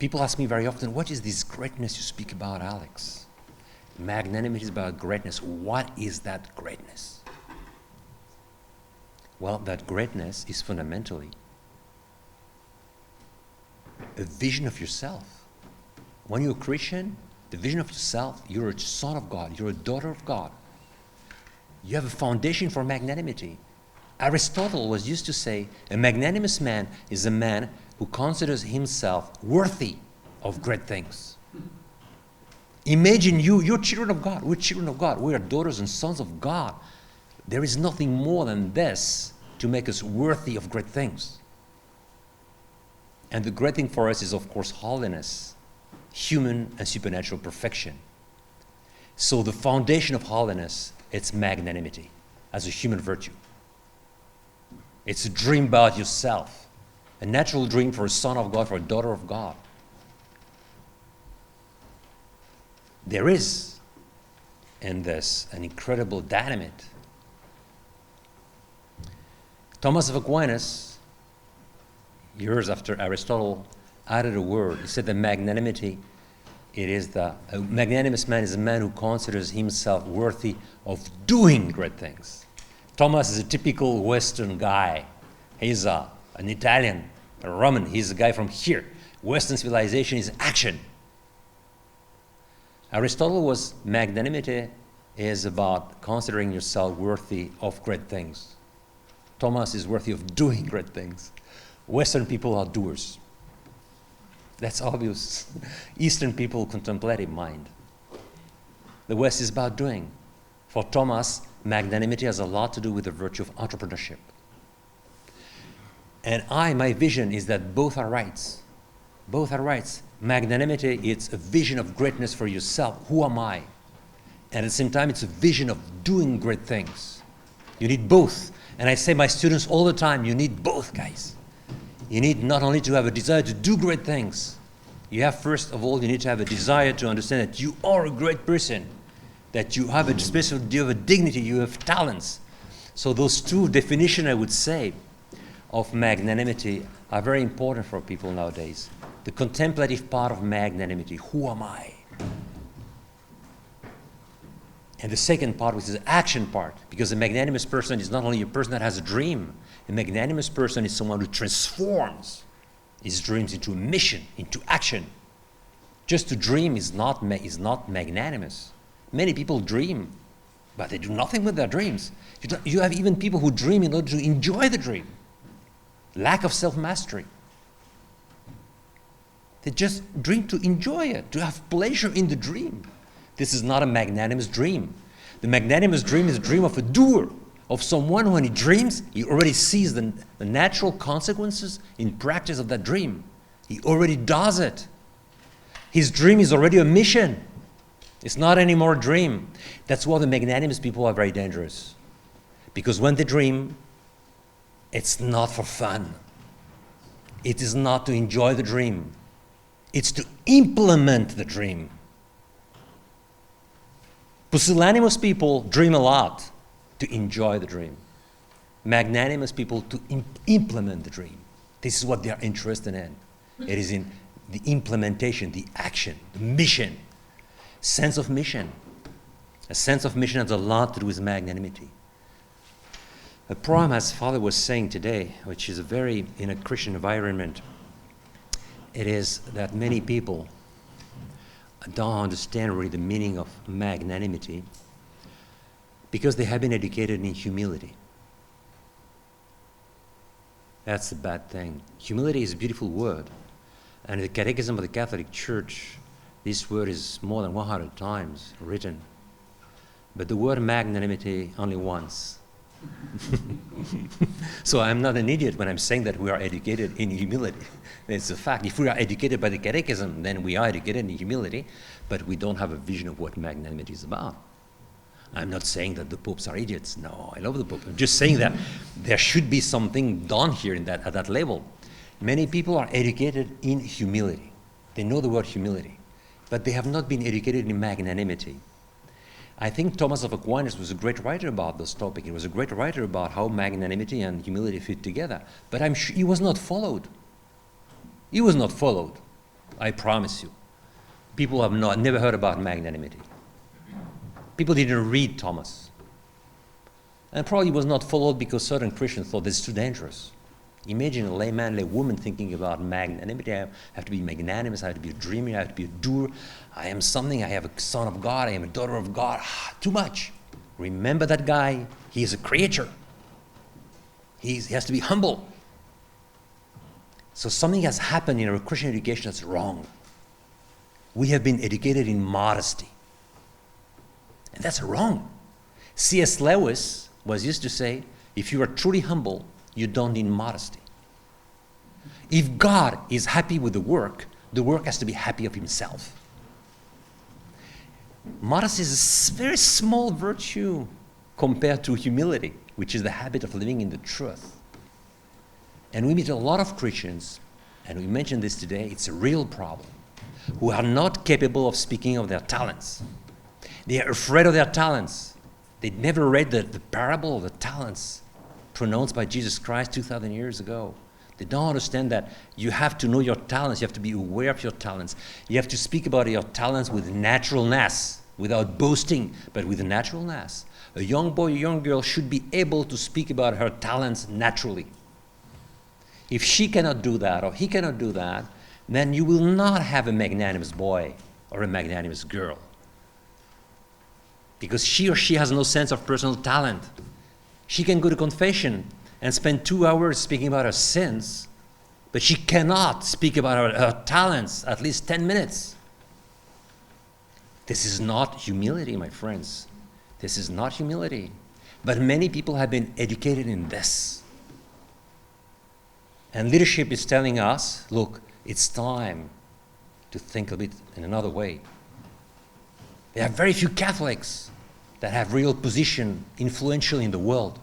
People ask me very often, what is this greatness you speak about, Alex? Magnanimity is about greatness. What is that greatness? Well, that greatness is fundamentally a vision of yourself. When you're a Christian, the vision of yourself, you're a son of God, you're a daughter of God. You have a foundation for magnanimity. Aristotle was used to say, a magnanimous man is a man who considers himself worthy of great things. Imagine you're children of God. We're children of God. We are daughters and sons of God. There is nothing more than this to make us worthy of great things. And the great thing for us is, of course, holiness, human and supernatural perfection. So the foundation of holiness, it's magnanimity as a human virtue. It's a dream about yourself, a natural dream for a son of God, for a daughter of God. There is in this an incredible dynamite. Thomas of Aquinas, years after Aristotle, added a word. He said that magnanimity, a magnanimous man is a man who considers himself worthy of doing great things. Thomas is a typical Western guy. He's an Italian, a Roman. He's a guy from here. Western civilization is action. Aristotle was magnanimity is about considering yourself worthy of great things. Thomas is worthy of doing great things. Western people are doers. That's obvious. Eastern people, contemplative mind. The West is about doing. For Thomas, magnanimity has a lot to do with the virtue of entrepreneurship. And my vision is that both are rights. Both are rights. Magnanimity, it's a vision of greatness for yourself. Who am I? And at the same time, it's a vision of doing great things. You need both. And I say to my students all the time, you need both, guys. You need not only to have a desire to do great things, you have, first of all, you need to have a desire to understand that you are a great person, that you have a dignity, you have talents. So those two definitions, I would say, of magnanimity are very important for people nowadays. The contemplative part of magnanimity, who am I? And the second part, which is the action part, because a magnanimous person is not only a person that has a dream. A magnanimous person is someone who transforms his dreams into a mission, into action. Just to dream is not magnanimous. Many people dream, but they do nothing with their dreams. You have even people who dream in order to enjoy the dream. Lack of self-mastery. They just dream to enjoy it, to have pleasure in the dream. This is not a magnanimous dream. The magnanimous dream is a dream of a doer, of someone who, when he dreams, he already sees the natural consequences in practice of that dream. He already does it. His dream is already a mission. It's not anymore a dream. That's why the magnanimous people are very dangerous. Because when they dream, it's not for fun. It is not to enjoy the dream. It's to implement the dream. Pusillanimous people dream a lot to enjoy the dream. Magnanimous people to implement the dream. This is what they are interested in. It is in the implementation, the action, the mission. Sense of mission. A sense of mission has a lot to do with magnanimity. A problem, as Father was saying today, which is in a Christian environment, it is that many people don't understand really the meaning of magnanimity because they have been educated in humility. That's the bad thing. Humility is a beautiful word. And in the Catechism of the Catholic Church, this word is more than 100 times written. But the word magnanimity only once. So I'm not an idiot when I'm saying that we are educated in humility. It's a fact. If we are educated by the Catechism, then we are educated in humility, but we don't have a vision of what magnanimity is about. I'm not saying that the popes are idiots. No, I love the Pope. I'm just saying that there should be something done here at that level. Many people are educated in humility. They know the word humility, but they have not been educated in magnanimity. I think Thomas of Aquinas was a great writer about this topic. He was a great writer about how magnanimity and humility fit together. But I'm sure he was not followed. He was not followed. I promise you. People have never heard about magnanimity. People didn't read Thomas. And probably was not followed because certain Christians thought this is too dangerous. Imagine a layman, laywoman thinking about magnanimity. I have to be magnanimous, I have to be a dreamer, I have to be a doer. I am something, I have a son of God, I am a daughter of God. Too much. Remember that guy, he is a creature. He has to be humble. So something has happened in our Christian education that's wrong. We have been educated in modesty. And that's wrong. C.S. Lewis was used to say, if you are truly humble, you don't need modesty. If God is happy with the work has to be happy of himself. Modesty is a very small virtue compared to humility, which is the habit of living in the truth. And we meet a lot of Christians, and we mentioned this today, it's a real problem, who are not capable of speaking of their talents. They are afraid of their talents. They never read the parable of the talents pronounced by Jesus Christ 2,000 years ago. They don't understand that you have to know your talents. You have to be aware of your talents. You have to speak about your talents with naturalness, without boasting, but with naturalness. A young boy, a young girl should be able to speak about her talents naturally. If she cannot do that, or he cannot do that, then you will not have a magnanimous boy or a magnanimous girl. Because she or she has no sense of personal talent. She can go to confession and spend 2 hours speaking about her sins, but she cannot speak about her talents at least 10 minutes. This is not humility, my friends. This is not humility. But many people have been educated in this. And leadership is telling us, look, it's time to think a bit in another way. There are very few Catholics that have real position, influential in the world.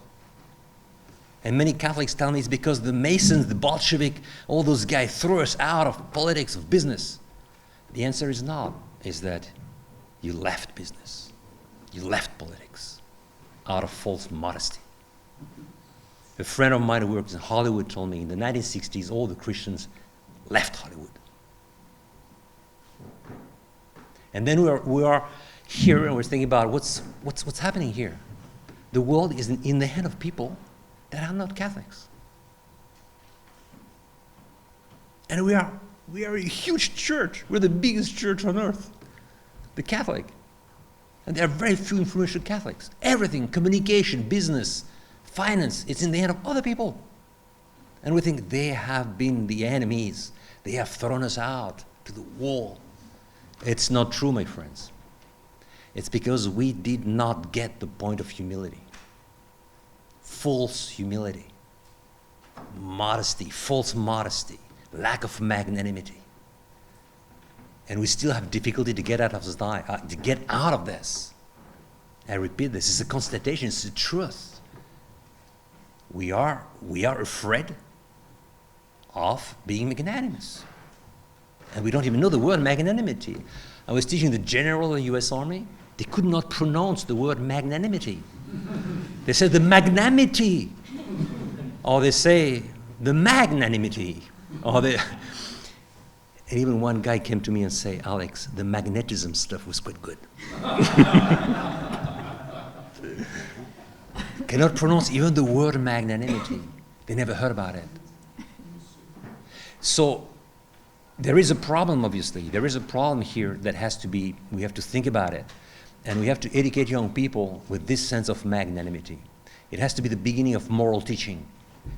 And many Catholics tell me it's because the Masons, the Bolshevik, all those guys threw us out of politics, of business. The answer is not, is that you left business. You left politics out of false modesty. A friend of mine who works in Hollywood told me in the 1960s, all the Christians left Hollywood. And then we are here and we're thinking about what's happening here. The world is in the hand of people that are not Catholics. And we are a huge church. We're the biggest church on earth, the Catholic. And there are very few influential Catholics. Everything, communication, business, finance, it's in the hand of other people. And we think they have been the enemies. They have thrown us out to the wall. It's not true, my friends. It's because we did not get the point of humility. False humility, modesty, false modesty, lack of magnanimity. And we still have difficulty to get out of this. I repeat this, it's a constatation, it's the truth. We are afraid of being magnanimous. And we don't even know the word magnanimity. I was teaching the general of the US Army. They could not pronounce the word magnanimity. They said the magnanimity, or they say the magnanimity, and even one guy came to me and said, Alex, the magnetism stuff was quite good. Cannot pronounce even the word magnanimity. They never heard about it. So there is a problem, obviously. There is a problem here that we have to think about it. And we have to educate young people with this sense of magnanimity. It has to be the beginning of moral teaching.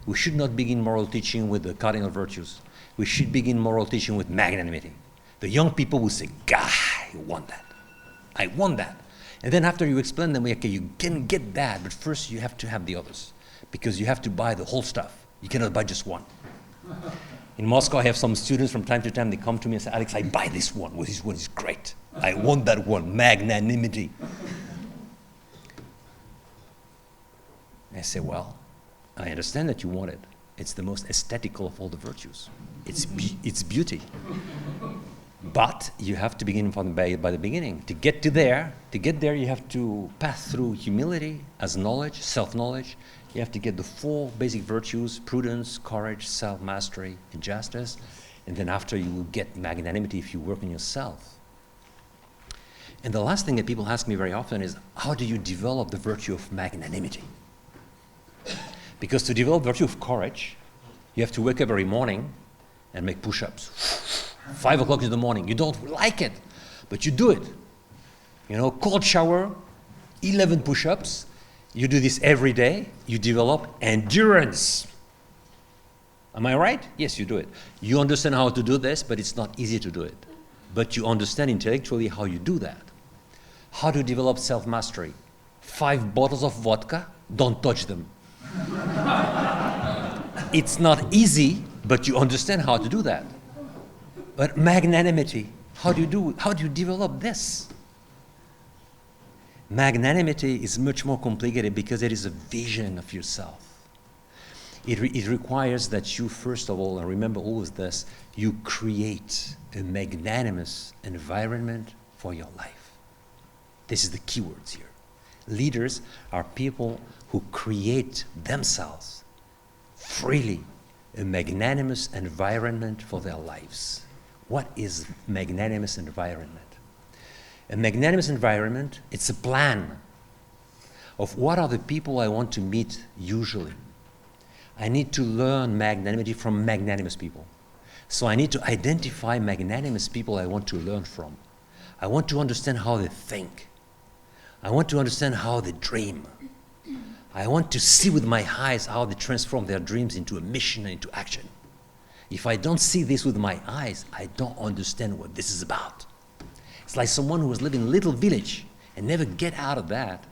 We should not begin moral teaching with the cardinal virtues. We should begin moral teaching with magnanimity. The young people will say, God, I want that. I want that. And then after you explain them, okay, you can get that, but first you have to have the others. Because you have to buy the whole stuff. You cannot buy just one. In Moscow, I have some students from time to time, they come to me and say, Alex, I buy this one. Well, this one is great. I want that one, magnanimity. I say, well, I understand that you want it. It's the most aesthetical of all the virtues. It's beauty. But you have to begin by the beginning. To get there, you have to pass through humility as knowledge, self-knowledge. You have to get the 4 basic virtues: prudence, courage, self-mastery, and justice. And then after you will get magnanimity if you work on yourself. And the last thing that people ask me very often is, how do you develop the virtue of magnanimity? Because to develop virtue of courage, you have to wake up every morning and make push-ups. 5 o'clock in the morning. You don't like it, but you do it. You know, cold shower, 11 push-ups. You do this every day. You develop endurance. Am I right? Yes, you do it. You understand how to do this, but it's not easy to do it. But you understand intellectually how you do that. How to develop self-mastery. 5 bottles of vodka, don't touch them. It's not easy, but you understand how to do that. But magnanimity, how do you develop this? Magnanimity is much more complicated because it is a vision of yourself. It requires that you, first of all, and remember always this, you create a magnanimous environment for your life. This is the key words here. Leaders are people who create themselves freely a magnanimous environment for their lives. What is magnanimous environment? A magnanimous environment, it's a plan of what are the people I want to meet usually. I need to learn magnanimity from magnanimous people. So I need to identify magnanimous people I want to learn from. I want to understand how they think. I want to understand how they dream. I want to see with my eyes how they transform their dreams into a mission and into action. If I don't see this with my eyes, I don't understand what this is about. It's like someone who was living in a little village and never get out of that.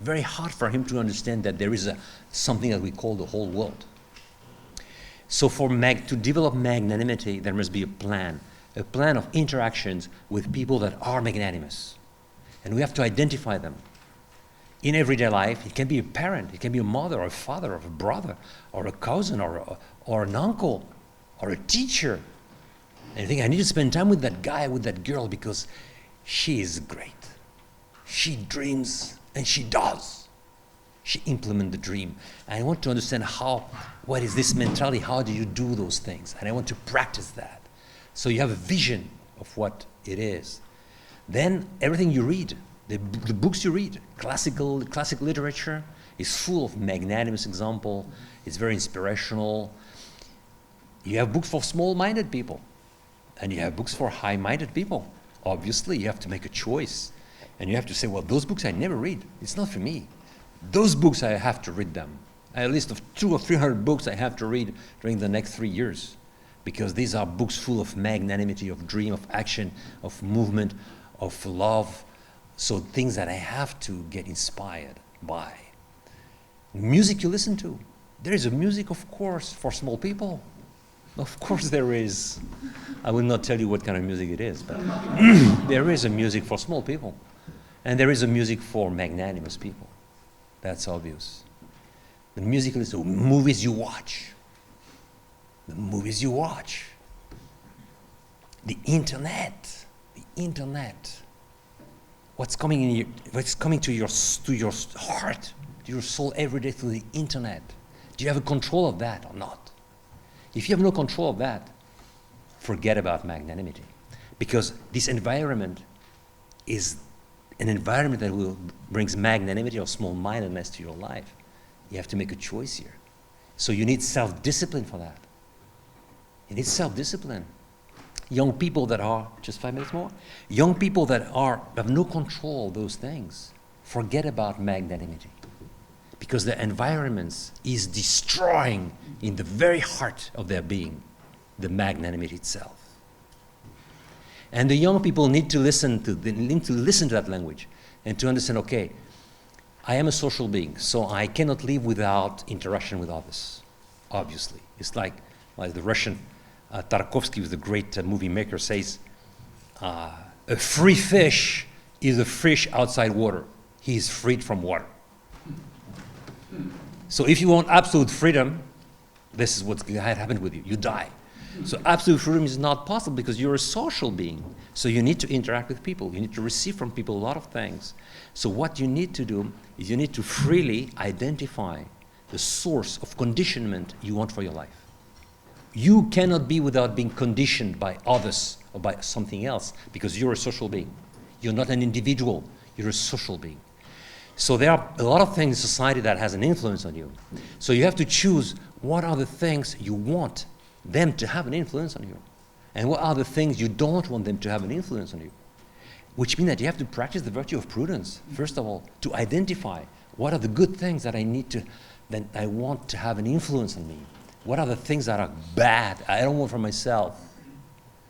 Very hard for him to understand that there is something that we call the whole world. So to develop magnanimity, there must be a plan of interactions with people that are magnanimous. And we have to identify them. In everyday life, it can be a parent, it can be a mother, or a father, or a brother, or a cousin, or an uncle, or a teacher. And you think, I need to spend time with that guy, with that girl, because she is great. She dreams, and she does. She implements the dream. And I want to understand what is this mentality, how do you do those things? And I want to practice that. So you have a vision of what it is. Then everything you read, the books you read, classical literature is full of magnanimous example. It's very inspirational. You have books for small-minded people, and you have books for high-minded people. Obviously, you have to make a choice, and you have to say, well, those books I never read. It's not for me. Those books, I have to read them. I have a list of 200 or 300 books I have to read during the next 3 years, because these are books full of magnanimity, of dream, of action, of movement, of love. So things that I have to get inspired by. Music you listen to. There is a music, of course, for small people. Of course there is. I will not tell you what kind of music it is, but there is a music for small people. And there is a music for magnanimous people. That's obvious. The music you listen to, movies you watch. The movies you watch. The internet. What's coming to your heart, to your soul every day through the internet? Do you have a control of that or not? If you have no control of that, forget about magnanimity. Because this environment is an environment that brings magnanimity or small-mindedness to your life. You have to make a choice here. So you need self-discipline for that. You need self-discipline. Young people that are, just 5 minutes more, young people that have no control of those things, forget about magnanimity. Because the environment is destroying in the very heart of their being the magnanimity itself. And the young people need to listen to that language and to understand, okay, I am a social being, so I cannot live without interaction with others, obviously. It's like the Russian Tarkovsky, was the great movie maker, says, a free fish is a fish outside water. He is freed from water. So if you want absolute freedom, this is what's going to happen with you. You die. So absolute freedom is not possible because you're a social being. So you need to interact with people. You need to receive from people a lot of things. So what you need to do is you need to freely identify the source of conditionment you want for your life. You cannot be without being conditioned by others or by something else, because you're a social being. You're not an individual, you're a social being. So there are a lot of things in society that has an influence on you. So you have to choose what are the things you want them to have an influence on you, and what are the things you don't want them to have an influence on you. Which means that you have to practice the virtue of prudence, first of all, to identify what are the good things that that I want to have an influence on me. What are the things that are bad, I don't want for myself,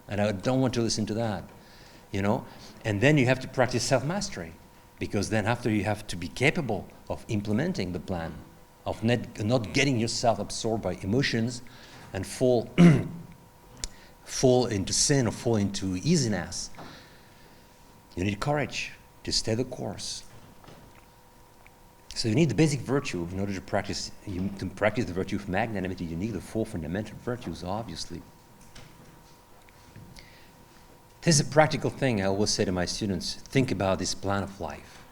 and I don't want to listen to that, you know? And then you have to practice self-mastery, because then after you have to be capable of implementing the plan, of not getting yourself absorbed by emotions and fall into sin or fall into easiness. You need courage to stay the course. So you need the basic virtue in order to practice. To practice the virtue of magnanimity, you need the four fundamental virtues, obviously. This is a practical thing I always say to my students. Think about this plan of life.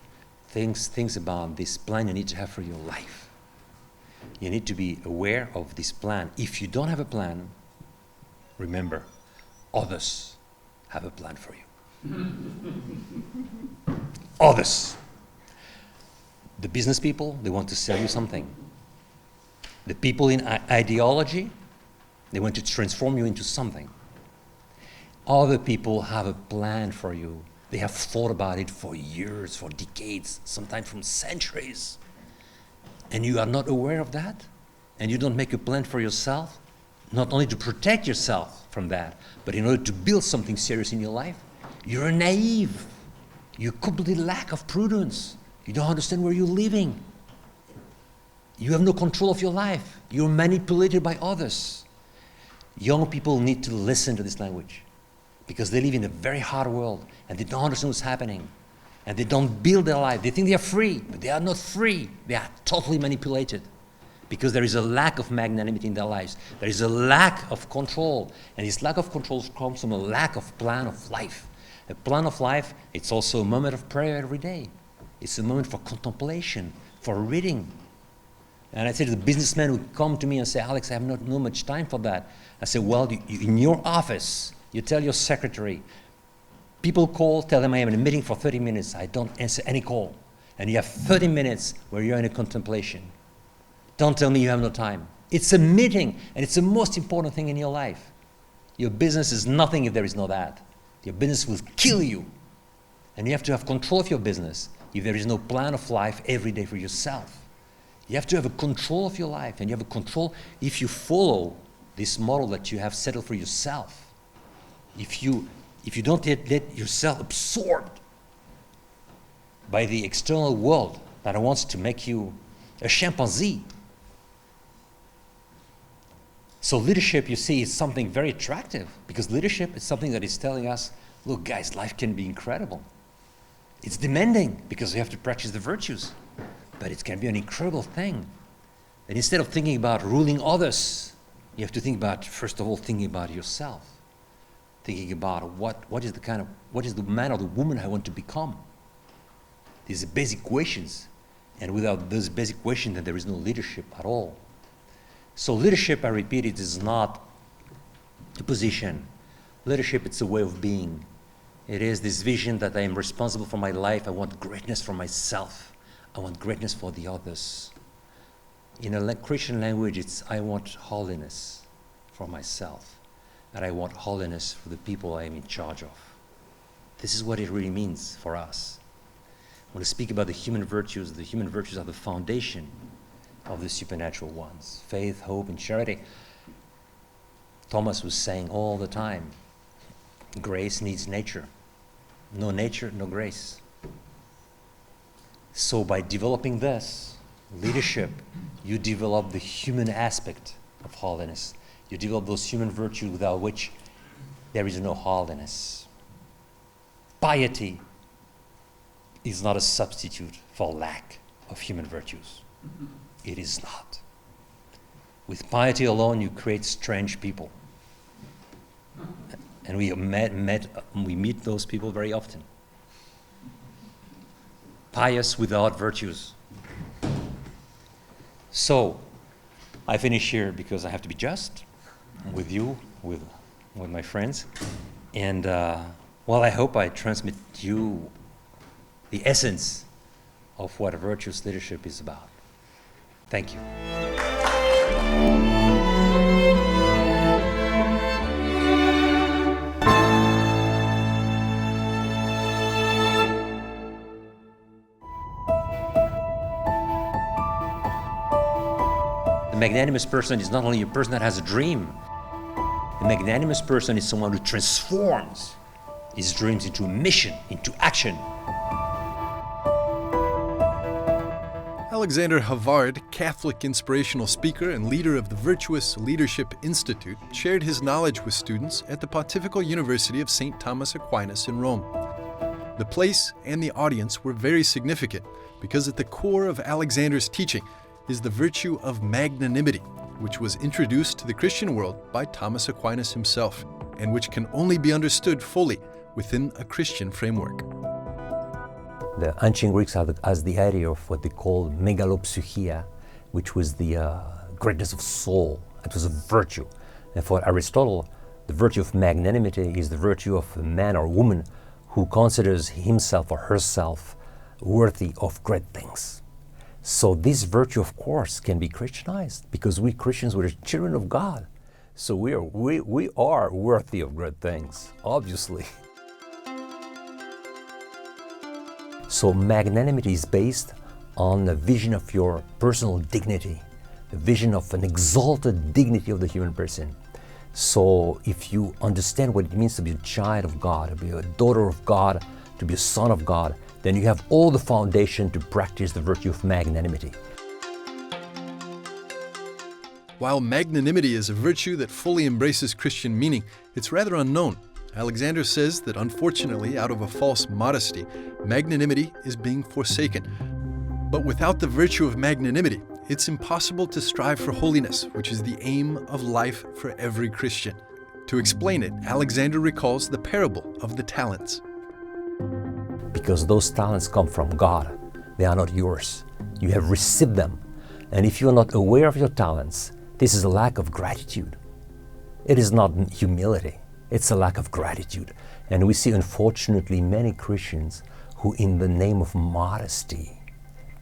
Think about this plan you need to have for your life. You need to be aware of this plan. If you don't have a plan, remember, others have a plan for you. Others. The business people, they want to sell you something. The people in ideology, they want to transform you into something. Other people have a plan for you. They have thought about it for years, for decades, sometimes from centuries. And you are not aware of that? And you don't make a plan for yourself? Not only to protect yourself from that, but in order to build something serious in your life? You're naive. You completely lack of prudence. You don't understand where you're living. You have no control of your life. You're manipulated by others. Young people need to listen to this language, because they live in a very hard world and they don't understand what's happening. And they don't build their life. They think they are free, but they are not free. They are totally manipulated, because there is a lack of magnanimity in their lives. There is a lack of control. And this lack of control comes from a lack of plan of life. A plan of life, it's also a moment of prayer every day. It's a moment for contemplation, for reading. And I say to the businessmen who come to me and say, Alex, I have not much time for that. I say, well, in your office, you tell your secretary, people call, tell them I am in a meeting for 30 minutes. I don't answer any call. And you have 30 minutes where you're in a contemplation. Don't tell me you have no time. It's a meeting, and it's the most important thing in your life. Your business is nothing if there is no that. Your business will kill you. And you have to have control of your business if there is no plan of life every day for yourself. You have to have a control of your life, and you have a control if you follow this model that you have settled for yourself. If you don't let yourself absorbed by the external world that wants to make you a chimpanzee. So leadership, you see, is something very attractive, because leadership is something that is telling us, look guys, life can be incredible. It's demanding because you have to practice the virtues, but it can be an incredible thing. And instead of thinking about ruling others, you have to think about, first of all, thinking about yourself. Thinking about what is the man or the woman I want to become. These are basic questions. And without those basic questions, then there is no leadership at all. So leadership, I repeat, it is not a position. Leadership, it's a way of being. It is this vision that I am responsible for my life. I want greatness for myself. I want greatness for the others. In a Christian language, it's I want holiness for myself, and I want holiness for the people I am in charge of. This is what it really means for us. When I speak about the human virtues are the foundation of the supernatural ones. Faith, hope, and charity. Thomas was saying all the time, grace needs nature. No nature, no grace. So by developing this, leadership, you develop the human aspect of holiness. You develop those human virtues without which there is no holiness. Piety is not a substitute for lack of human virtues. It is not. With piety alone, you create strange people. And we meet those people very often. Pious without virtues. So, I finish here because I have to be just. with you, with my friends. And, well, I hope I transmit to you the essence of what a virtuous leadership is about. Thank you. The magnanimous person is not only a person that has a dream. The magnanimous person is someone who transforms his dreams into a mission, into action. Alexander Havard, Catholic inspirational speaker and leader of the Virtuous Leadership Institute, shared his knowledge with students at the Pontifical University of St. Thomas Aquinas in Rome. The place and the audience were very significant because at the core of Alexander's teaching is the virtue of magnanimity, which was introduced to the Christian world by Thomas Aquinas himself, and which can only be understood fully within a Christian framework. The ancient Greeks has the idea of what they call megalopsychia, which was the greatness of soul. It was a virtue. And for Aristotle, the virtue of magnanimity is the virtue of a man or woman who considers himself or herself worthy of great things. So this virtue, of course, can be Christianized because we Christians were children of God. So we are worthy of great things, obviously. So magnanimity is based on a vision of your personal dignity, a vision of an exalted dignity of the human person. So if you understand what it means to be a child of God, to be a daughter of God, to be a son of God, then you have all the foundation to practice the virtue of magnanimity. While magnanimity is a virtue that fully embraces Christian meaning, it's rather unknown. Alexander says that unfortunately, out of a false modesty, magnanimity is being forsaken. But without the virtue of magnanimity, it's impossible to strive for holiness, which is the aim of life for every Christian. To explain it, Alexander recalls the parable of the talents. Because those talents come from God. They are not yours. You have received them. And if you are not aware of your talents, this is a lack of gratitude. It is not humility. It's a lack of gratitude. And we see, unfortunately, many Christians who, in the name of modesty,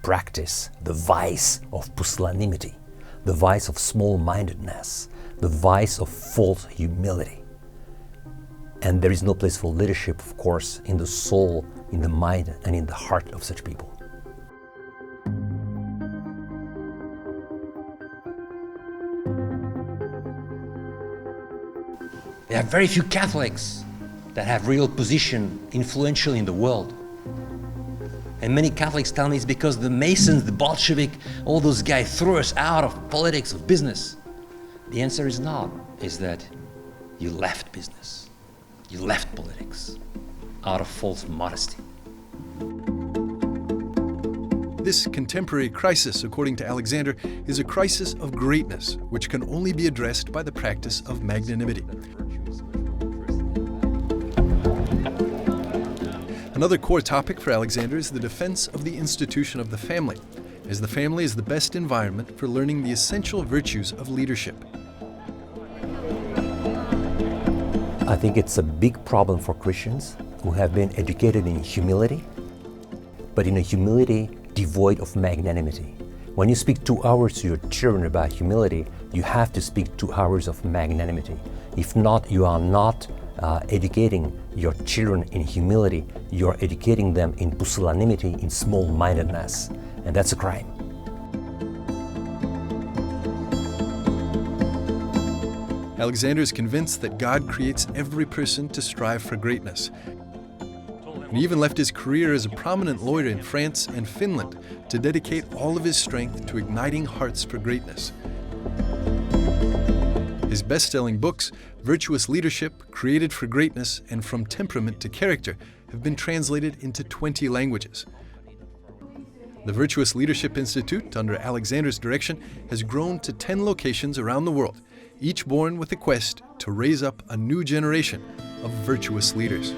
practice the vice of pusillanimity, the vice of small-mindedness, the vice of false humility. And there is no place for leadership, of course, in the soul, in the mind, and in the heart of such people. There are very few Catholics that have real position, influential in the world. And many Catholics tell me it's because the Masons, the Bolshevik, all those guys threw us out of politics, of business. The answer is not, is that you left business. You left politics out of false modesty. This contemporary crisis, according to Alexander, is a crisis of greatness, which can only be addressed by the practice of magnanimity. Another core topic for Alexander is the defense of the institution of the family, as the family is the best environment for learning the essential virtues of leadership. I think it's a big problem for Christians who have been educated in humility, but in a humility devoid of magnanimity. When you speak 2 hours to your children about humility, you have to speak 2 hours of magnanimity. If not, you are not educating your children in humility, you are educating them in pusillanimity, in small-mindedness, and that's a crime. Alexander is convinced that God creates every person to strive for greatness. And he even left his career as a prominent lawyer in France and Finland to dedicate all of his strength to igniting hearts for greatness. His best-selling books, Virtuous Leadership, Created for Greatness, and From Temperament to Character, have been translated into 20 languages. The Virtuous Leadership Institute, under Alexander's direction, has grown to 10 locations around the world, each born with a quest to raise up a new generation of virtuous leaders.